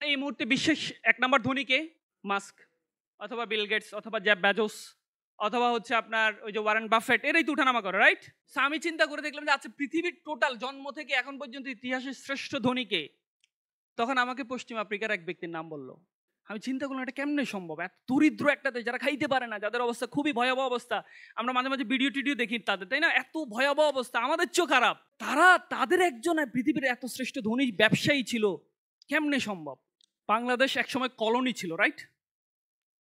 এই মুহূর্তে বিশ্বের এক নম্বর ধনীকে? মাস্ক অথবা বিল গেটস অথবা জেফ বেজোস অথবা হচ্ছে আপনার ওই যে ওয়ারেন বাফেট, এরাই তো উঠানামা করে, রাইট? সো আমি চিন্তা করে দেখলাম যে আচ্ছা পৃথিবীর টোটাল জন্ম থেকে এখন পর্যন্ত ইতিহাসের শ্রেষ্ঠ ধনীকে? তখন আমাকে পশ্চিম আফ্রিকার এক ব্যক্তির নাম বললো। আমি চিন্তা করলাম এটা কেমনে সম্ভব, এত দরিদ্র একটা দেশ, যারা খাইতে পারে না, যাদের অবস্থা খুবই ভয়াবহ অবস্থা। আমরা মাঝে মাঝে ভিডিও টিডিও দেখি তাদের, তাই না? এত ভয়াবহ অবস্থা, আমাদের চেয়েও খারাপ। তাদের একজন পৃথিবীর এত শ্রেষ্ঠ ধনী ব্যবসায়ী ছিল, কেমনে সম্ভব? বাংলাদেশ একসময় কলোনি ছিল, রাইট?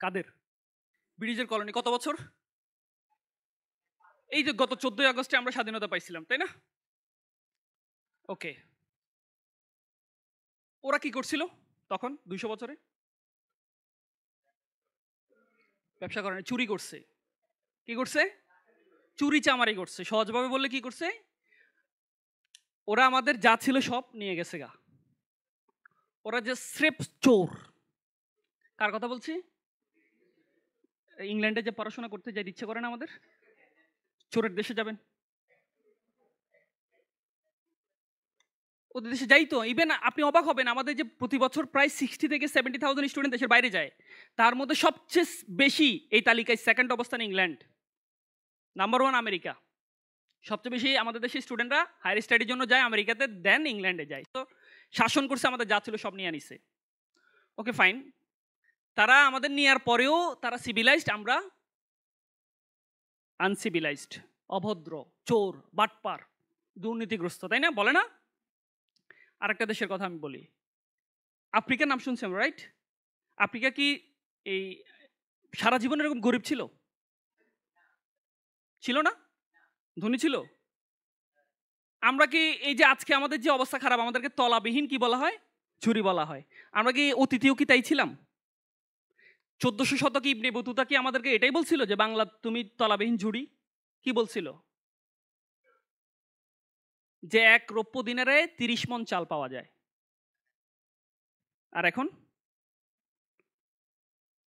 কাদের? ব্রিটিশের কলোনি। কত বছর? এই যে গত 14 আগস্টে আমরা স্বাধীনতা পাইছিলাম, তাই না? ওকে, ওরা কি করছিল তখন 200 বছরে? ব্যবসা করে না, চুরি করছে। কি করছে? চুরি চামারি করছে। সহজভাবে বললে কি করছে? ওরা আমাদের যা ছিল সব নিয়ে গেছে গা। ওরা যে স্রেফ চোর। কার কথা বলছি? ইংল্যান্ডে যে পড়াশোনা করতে যাই ইচ্ছে করে না আমাদের? চোরের দেশে যাবেন, ওদের দেশে যাই তো। ইভেন আপনি অবাক হবেন, আমাদের যে প্রতি বছর প্রায় 60 থেকে 70,000 স্টুডেন্ট দেশের বাইরে যায়, তার মধ্যে সবচেয়ে বেশি এই তালিকায় সেকেন্ড অবস্থান ইংল্যান্ড, নাম্বার 1 আমেরিকা। সবচেয়ে বেশি আমাদের দেশের স্টুডেন্টরা হায়ার স্টাডির জন্য যায় আমেরিকাতে, দেন ইংল্যান্ডে যায়। তো শাসন করছে, আমাদের যা ছিল সব নিয়ে নিছে। ওকে ফাইন, তারা আমাদের নেওয়ার পরেও তারা সিভিলাইজড, আমরা আনসিভিলাইজড, অভদ্র, চোর, বাটপার, দুর্নীতিগ্রস্ত, তাই না? বলে না? আরেকটা দেশের কথা আমি বলি, আফ্রিকার নাম শুনছেন, রাইট? আফ্রিকা কি এই সারা জীবন এরকম গরিব ছিল? ছিল না? ধনী ছিল? আমরা কি এই যে আজকে আমাদের যে অবস্থা খারাপ, আমাদেরকে তলাবিহীন কি বলা হয়? ঝুরি বলা হয়। আমরা কি অতীতেও কি তাই ছিলাম? 1400 শতকে ইবনে বতুতা কি আমাদেরকে এটাই বলছিল যে বাংলা তুমি তলাবিহীন ঝুড়ি? কি বলছিল? যে 1 রৌপ্য দিনারে 30 মণ চাল পাওয়া যায়। আর এখন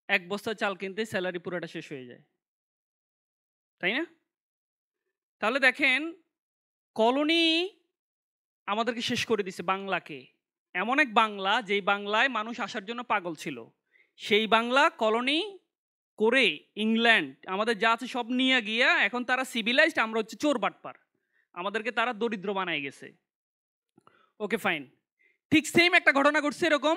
1 বস্তা চাল কিনতে স্যালারি পুরোটা শেষ হয়ে যায়, তাই না? তাহলে দেখেন, কলোনি আমাদেরকে শেষ করে দিছে বাংলাকে। এমন এক বাংলা, যেই বাংলায় মানুষ আসার জন্য পাগল ছিল, সেই বাংলা কলোনি করে ইংল্যান্ড আমাদের যা আছে সব নিয়ে গিয়া এখন তারা সিভিলাইজড, আমরা হচ্ছে চোর বাটপার, আমাদেরকে তারা দরিদ্র বানায় গেছে। ওকে ফাইন, ঠিক সেম একটা ঘটনা ঘটছে এরকম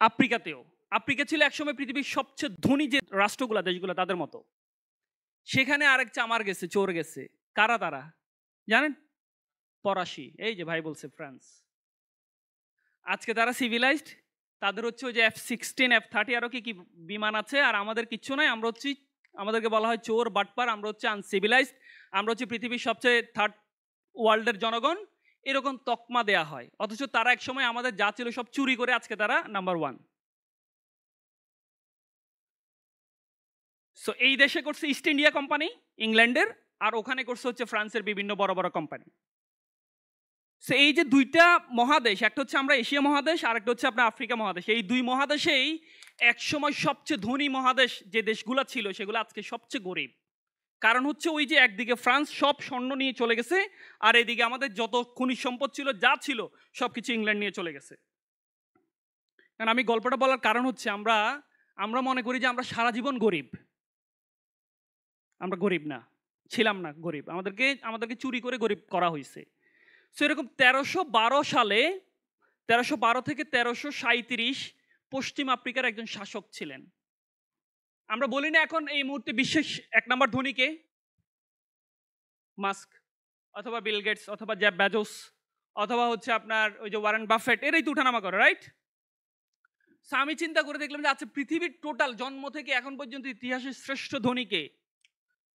আফ্রিকাতেও। আফ্রিকা ছিল একসময় পৃথিবীর সবচেয়ে ধনী যে রাষ্ট্রগুলো, দেশগুলো, তাদের মতো। সেখানে আরেক চামার গেছে, চোর গেছে। কারা তারা জানেন? ফরাসি। এই যে ভাই বলছে ফ্রান্স। আজকে তারা সিভিলাইজড, তাদের হচ্ছে ওই যে F-16 F-30 আরো কি কি বিমান আছে, আর আমাদের কিচ্ছু নাই। আমরা হচ্ছি, আমাদেরকে বলা হয় চোর বাটপার, আমরা হচ্ছে আনসিভিলাইজড, আমরা হচ্ছে পৃথিবীর সবচেয়ে থার্ড ওয়ার্ল্ডের জনগণ, এরকম তকমা দেয়া হয়। অথচ তারা একসময় আমাদের যা ছিল সব চুরি করে আজকে তারা নাম্বার 1। সো এই দেশে করছে ইস্ট ইন্ডিয়া কোম্পানি ইংল্যান্ডের, আর ওখানে করছে হচ্ছে ফ্রান্সের বিভিন্ন বড় বড় কোম্পানি। সো এই যে দুইটা মহাদেশ, একটা হচ্ছে আমরা এশিয়া মহাদেশ, আর একটা হচ্ছে আপনার আফ্রিকা মহাদেশ, এই দুই মহাদেশেই একসময় সবচেয়ে ধনী মহাদেশ যে দেশগুলো ছিল সেগুলো আজকে সবচেয়ে গরিব। কারণ হচ্ছে ওই যে একদিকে ফ্রান্স সব স্বর্ণ নিয়ে চলে গেছে, আর এদিকে আমাদের যত খনিজ সম্পদ ছিল, যা ছিল সবকিছু ইংল্যান্ড নিয়ে চলে গেছে। কারণ আমি গল্পটা বলার কারণ হচ্ছে আমরা মনে করি যে আমরা সারা জীবন গরিব। আমরা গরিব না, ছিলাম না গরিব, আমাদেরকে চুরি করে গরিব করা হয়েছে। সো এরকম 1312 সালে, 1312 থেকে 1337 পশ্চিম আফ্রিকার একজন শাসক ছিলেন। আমরা বলি না এখন এই মুহূর্তে বিশ্বের এক নম্বর ধনীকে? মাস্ক অথবা বিল গেটস অথবা জেফ বেজোস অথবা হচ্ছে আপনার ওই যে ওয়ারেন বাফেট, এরাই তো উঠানামা করে, রাইট? সো আমি চিন্তা করে দেখলাম যে আচ্ছা পৃথিবীর টোটাল জন্ম থেকে এখন পর্যন্ত ইতিহাসের শ্রেষ্ঠ ধনীকে?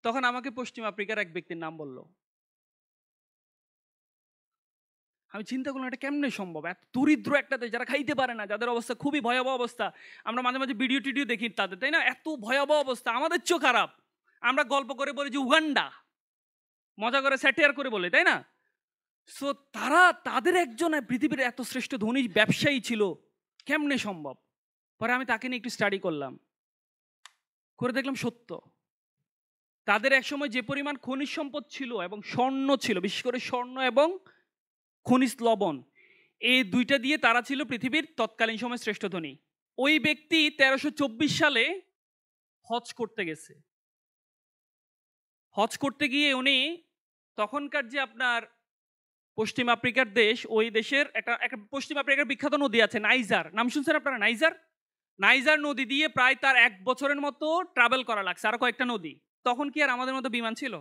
তখন আমাকে পশ্চিম আফ্রিকার এক ব্যক্তির নাম বললো। আমি চিন্তা করলাম এটা কেমনে সম্ভব, এত দরিদ্র একটা দেশ, যারা খাইতে পারে না, যাদের অবস্থা খুবই ভয়াবহ অবস্থা। আমরা মাঝে মাঝে ভিডিও টিডিও দেখি তাদের, তাই না? এত ভয়াবহ অবস্থা, আমাদের চেয়েও খারাপ। আমরা গল্প করে বলি যে উগান্ডা, মজা করে স্যাটিয়ার করে বলে, তাই না? সো তাদের একজন পৃথিবীর এত শ্রেষ্ঠ ধনী ব্যবসায়ী ছিল, কেমনে সম্ভব? পরে আমি তাকে নিয়ে একটু স্টাডি করলাম, করে দেখলাম সত্য। তাদের একসময় যে পরিমাণ খনিজ সম্পদ ছিল এবং স্বর্ণ ছিল, বিশেষ করে স্বর্ণ এবং খনিজ লবণ, এই দুইটা দিয়ে তারা ছিল পৃথিবীর তৎকালীন সময় শ্রেষ্ঠ ধনী। ওই ব্যক্তি 1324 সালে হজ করতে গেছে। হজ করতে গিয়ে উনি তখনকার যে আপনার পশ্চিম আফ্রিকার দেশ, ওই দেশের একটা পশ্চিম আফ্রিকার বিখ্যাত নদী আছে নাইজার, নাম শুনছেন আপনারা? নাইজার নদী দিয়ে প্রায় তার 1 বছরের মতো ট্রাভেল করা লাগছে, আর কয়েকটা নদী। তখন কি আর আমাদের মতো বিমান ছিল,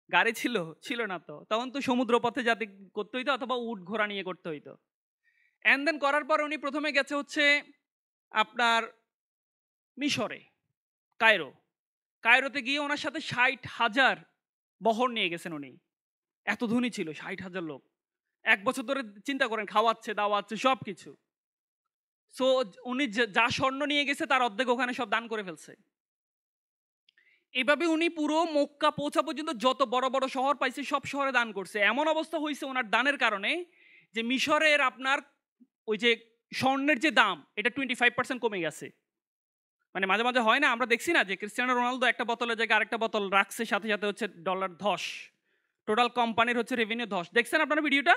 গাড়ি ছিল না? তো তখন তো সমুদ্র পথে যাতে করতে হইতো অথবা উট ঘোড়া নিয়ে করতে হইতো। অ্যান্ড দেন করার পর উনি প্রথমে গেছে হচ্ছে আপনার মিশরে, কায়রোতে গিয়ে ওনার সাথে 60,000 বহর নিয়ে গেছেন উনি। এত ধনী ছিল, 60,000 লোক 1 বছর ধরে চিন্তা করেন, খাওয়াচ্ছে দাওয়াচ্ছে সব কিছু। সো উনি যা স্বর্ণ নিয়ে গেছে তার অর্ধেক ওখানে সব দান করে ফেলছে। এভাবে উনি পুরো মক্কা পৌঁছা পর্যন্ত যত বড় বড় শহর পাইছে সব শহরে দান করছে। এমন অবস্থা হয়েছে ওনার দানের কারণে যে মিশরের আপনার ওই যে স্বর্ণের যে দাম এটা 25% কমে গেছে। মানে মাঝে মাঝে হয় না, আমরা দেখছি না যে ক্রিস্টিয়ানো রোনালদো একটা বোতলের জায়গায় আরেকটা বোতল রাখছে, সাথে সাথে হচ্ছে ডলার ধস, টোটাল কোম্পানির হচ্ছে রেভিনিউ ধস। দেখছেন আপনারা ভিডিওটা?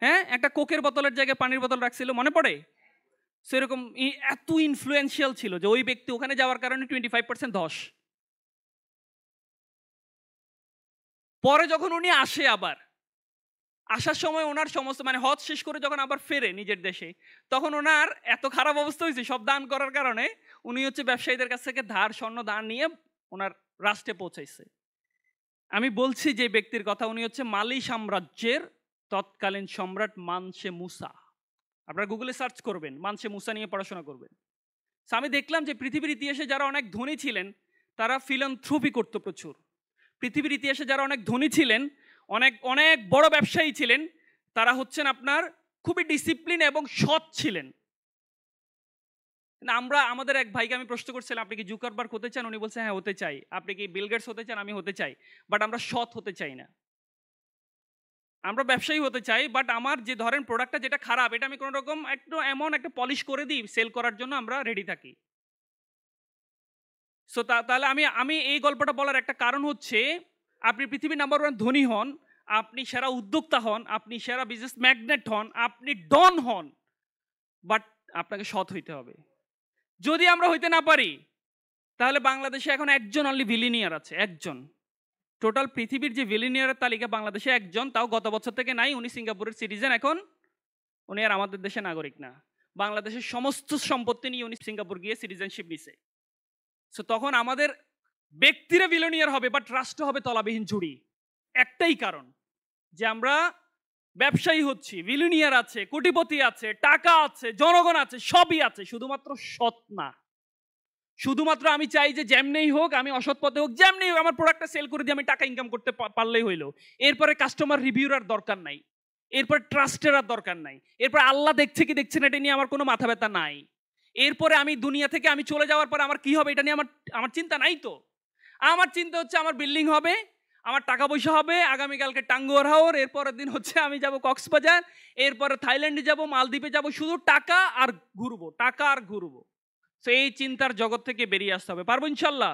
হ্যাঁ, একটা কোকের বোতলের জায়গায় পানির বোতল রাখছিল, মনে পড়ে? সেরকম এত ইনফ্লুয়েন্সিয়াল ছিল যে ওই ব্যক্তি ওখানে যাওয়ার কারণে 25% ধস। পরে যখন উনি আসে, আবার আসার সময় ওনার সমস্ত মানে হজ শেষ করে যখন আবার ফেরে নিজের দেশে, তখন ওনার এত খারাপ অবস্থা হয়েছে সব দান করার কারণে, উনি হচ্ছে ব্যবসায়ীদের কাছ থেকে স্বর্ণ দান নিয়ে ওনার রাষ্ট্রে পৌঁছাইছে। আমি বলছি যে ব্যক্তির কথা, উনি হচ্ছে মালি সাম্রাজ্যের তৎকালীন সম্রাট মানসে মুসা। আপনারা গুগলে সার্চ করবেন, মানসে মুসা নিয়ে পড়াশোনা করবেন। আমি দেখলাম যে পৃথিবীর ইতিহাসে যারা অনেক ধনী ছিলেন তারা ফিলান্থ্রপি করতো প্রচুর। পৃথিবীর ইতিহাসে যারা অনেক ধনী ছিলেন, অনেক অনেক বড় ব্যবসায়ী ছিলেন, তারা হচ্ছেন আপনার খুবই ডিসিপ্লিন এবং সৎ ছিলেন। আমরা আমাদের এক ভাইকে আমি প্রশ্ন করছিলাম, আপনি কি জুকারবার্গ হতে চান? উনি বলছে হ্যাঁ হতে চাই। আপনি কি বিল গেটস হতে চান? আমি হতে চাই, বাট আমরা সৎ হতে চাই না। আমরা ব্যবসায়ী হতে চাই, বাট আমার যে ধরেন প্রোডাক্টটা যেটা খারাপ, এটা আমি কোনো রকম একটু এমন একটা পলিশ করে দিই, সেল করার জন্য আমরা রেডি থাকি। সো তাহলে আমি এই গল্পটা বলার একটা কারণ হচ্ছে, আপনি পৃথিবীর নাম্বার 1 ধনী হন, আপনি সেরা উদ্যোক্তা হন, আপনি সেরা বিজনেস ম্যাগনেট হন, আপনি ডন হন, বাট আপনাকে সৎ হইতে হবে। যদি আমরা হইতে না পারি, তাহলে বাংলাদেশে এখন একজন অনলি বিলিনিয়ার আছে, একজন। টোটাল পৃথিবীর যে বিলিনিয়ারের তালিকা বাংলাদেশে একজন, তাও গত বছর থেকে নাই। উনি সিঙ্গাপুরের সিটিজেন এখন, উনি আর আমাদের দেশে নাগরিক না। বাংলাদেশের সমস্ত সম্পত্তি নিয়ে উনি সিঙ্গাপুর গিয়ে সিটিজেনশিপ নিছে। সো তখন আমাদের ব্যক্তিরা বিলিয়নিয়ার হবে, বাট রাষ্ট্র হবে তলাবিহীন ঝুড়ি। একটাই কারণ যে আমরা ব্যবসায়ী হচ্ছি, বিলিয়নিয়ার আছে, কোটিপতি আছে, টাকা আছে, জনগণ আছে, সবই আছে, শুধুমাত্র সৎ না। শুধুমাত্র আমি চাই যে যেমনেই হোক, আমি অসৎ পথে হোক, যেমনেই হোক আমার প্রোডাক্টটা সেল করে দিয়ে আমি টাকা ইনকাম করতে পারলেই হইলো। এরপরে কাস্টমার রিভিউর আর দরকার নাই, এরপর ট্রাস্টের আর দরকার নাই, এরপর আল্লাহ দেখছে কি দেখছে না এটা নিয়ে আমার কোনো মাথা ব্যথা নাই। এরপরে আমি দুনিয়া থেকে আমি চলে যাওয়ার পর আমার কি হবে এটা নিয়ে আমার চিন্তা নাই। তো আমার চিন্তা হচ্ছে আমার বিল্ডিং হবে, আমার টাকা পয়সা হবে, আগামীকালকে টাঙ্গুয়ার হাওর, এরপরের দিন হচ্ছে আমি যাব কক্সবাজার, এরপরে থাইল্যান্ডে যাব, মালদ্বীপে যাব, শুধু টাকা আর ঘুরবো, টাকা আর ঘুরবো। তো এই চিন্তার জগৎ থেকে বেরিয়ে আসতে হবে। পারবো ইনশাল্লাহ?